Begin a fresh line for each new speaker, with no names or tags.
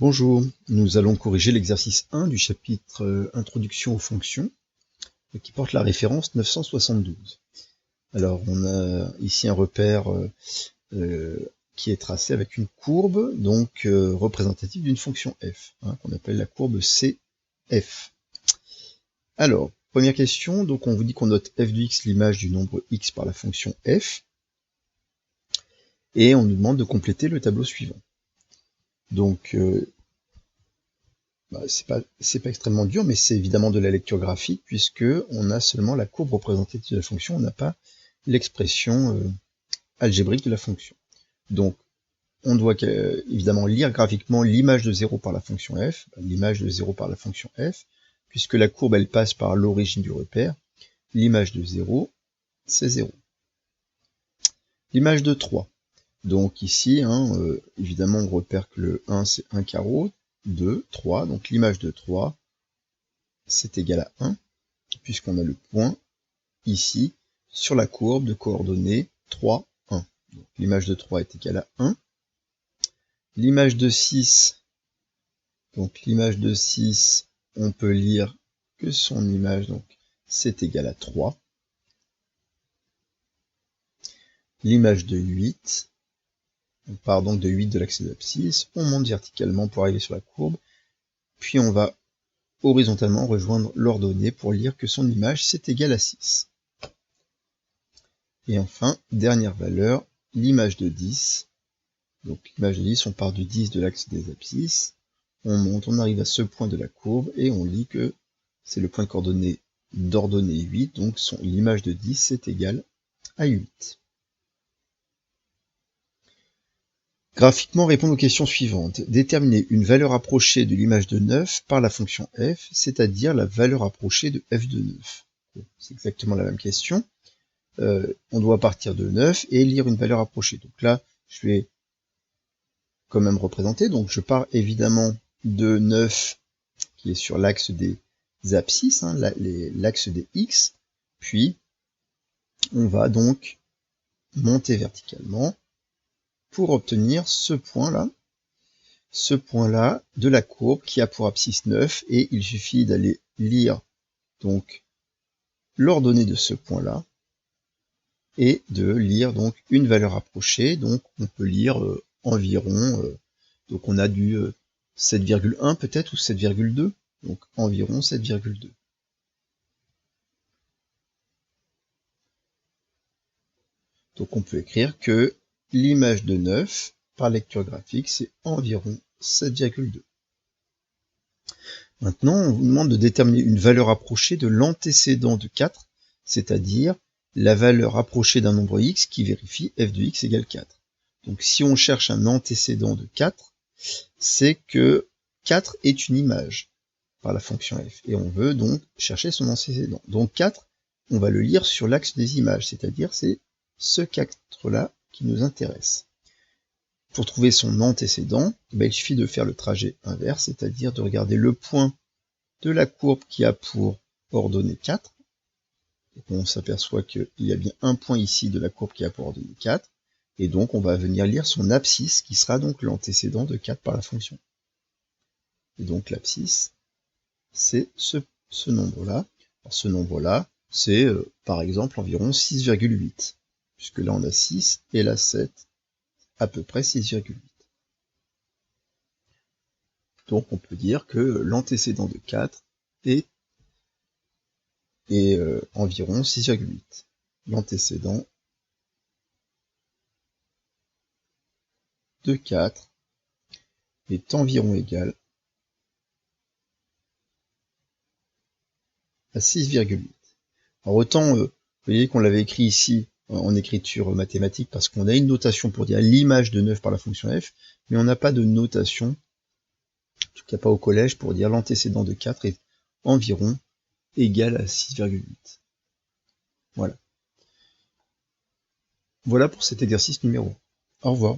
Bonjour, nous allons corriger l'exercice 1 du chapitre Introduction aux fonctions qui porte la référence 972. Alors on a ici un repère qui est tracé avec une courbe donc représentative d'une fonction f, qu'on appelle la courbe CF. Alors, première question, donc on vous dit qu'on note f de x l'image du nombre x par la fonction f, et on nous demande de compléter le tableau suivant. Donc, c'est pas extrêmement dur, mais c'est évidemment de la lecture graphique, puisque on a seulement la courbe représentative de la fonction, on n'a pas l'expression algébrique de la fonction. Donc, on doit évidemment lire graphiquement l'image de 0 par la fonction f, l'image de 0 par la fonction f, puisque la courbe elle passe par l'origine du repère, l'image de 0, c'est 0. L'image de 3. Donc ici, évidemment, on repère que le 1, c'est 1 carreau, 2, 3, donc l'image de 3, c'est égal à 1, puisqu'on a le point ici, sur la courbe de coordonnées 3, 1. L'image de 3 est égale à 1. L'image de 6, donc l'image de 6, on peut lire que son image, donc c'est égal à 3. L'image de 8, on part donc de 8 de l'axe de l'abscisse, on monte verticalement pour arriver sur la courbe, puis on va horizontalement rejoindre l'ordonnée pour lire que son image c'est égal à 6. Et enfin, dernière valeur, l'image de 10. Donc l'image de 10, on part du 10 de l'axe des abscisses, on monte, on arrive à ce point de la courbe, et on lit que c'est le point de coordonnée d'ordonnée 8, donc l'image de 10 c'est égal à 8. Graphiquement, répondre aux questions suivantes. Déterminer une valeur approchée de l'image de 9 par la fonction f, c'est-à-dire la valeur approchée de f de 9. C'est exactement la même question. On doit partir de 9 et lire une valeur approchée. Donc là, je vais quand même représenter. Donc je pars évidemment de 9 qui est sur l'axe des abscisses, l'axe des x, puis on va donc monter verticalement pour obtenir ce point-là de la courbe qui a pour abscisse 9, et il suffit d'aller lire donc l'ordonnée de ce point-là, et de lire donc une valeur approchée, donc on peut lire environ, donc on a du 7,1 peut-être, ou 7,2, donc environ 7,2. Donc on peut écrire que l'image de 9, par lecture graphique, c'est environ 7,2. Maintenant, on vous demande de déterminer une valeur approchée de l'antécédent de 4, c'est-à-dire la valeur approchée d'un nombre x qui vérifie f de x égale 4. Donc si on cherche un antécédent de 4, c'est que 4 est une image par la fonction f, et on veut donc chercher son antécédent. Donc 4, on va le lire sur l'axe des images, c'est-à-dire c'est ce 4-là qui nous intéresse. Pour trouver son antécédent, il suffit de faire le trajet inverse, c'est-à-dire de regarder le point de la courbe qui a pour ordonnée 4. Donc on s'aperçoit qu'il y a bien un point ici de la courbe qui a pour ordonnée 4, et donc on va venir lire son abscisse, qui sera donc l'antécédent de 4 par la fonction. Et donc l'abscisse, c'est ce nombre-là. Ce nombre-là, c'est par exemple environ 6,8, puisque là on a 6, et là 7, à peu près 6,8. Donc on peut dire que l'antécédent de 4 est environ 6,8. L'antécédent de 4 est environ égal à 6,8. Alors autant, vous voyez qu'on l'avait écrit ici en écriture mathématique, parce qu'on a une notation pour dire l'image de 9 par la fonction f, mais on n'a pas de notation, en tout cas pas au collège, pour dire l'antécédent de 4 est environ égal à 6,8. Voilà. Voilà pour cet exercice numéro 1. Au revoir.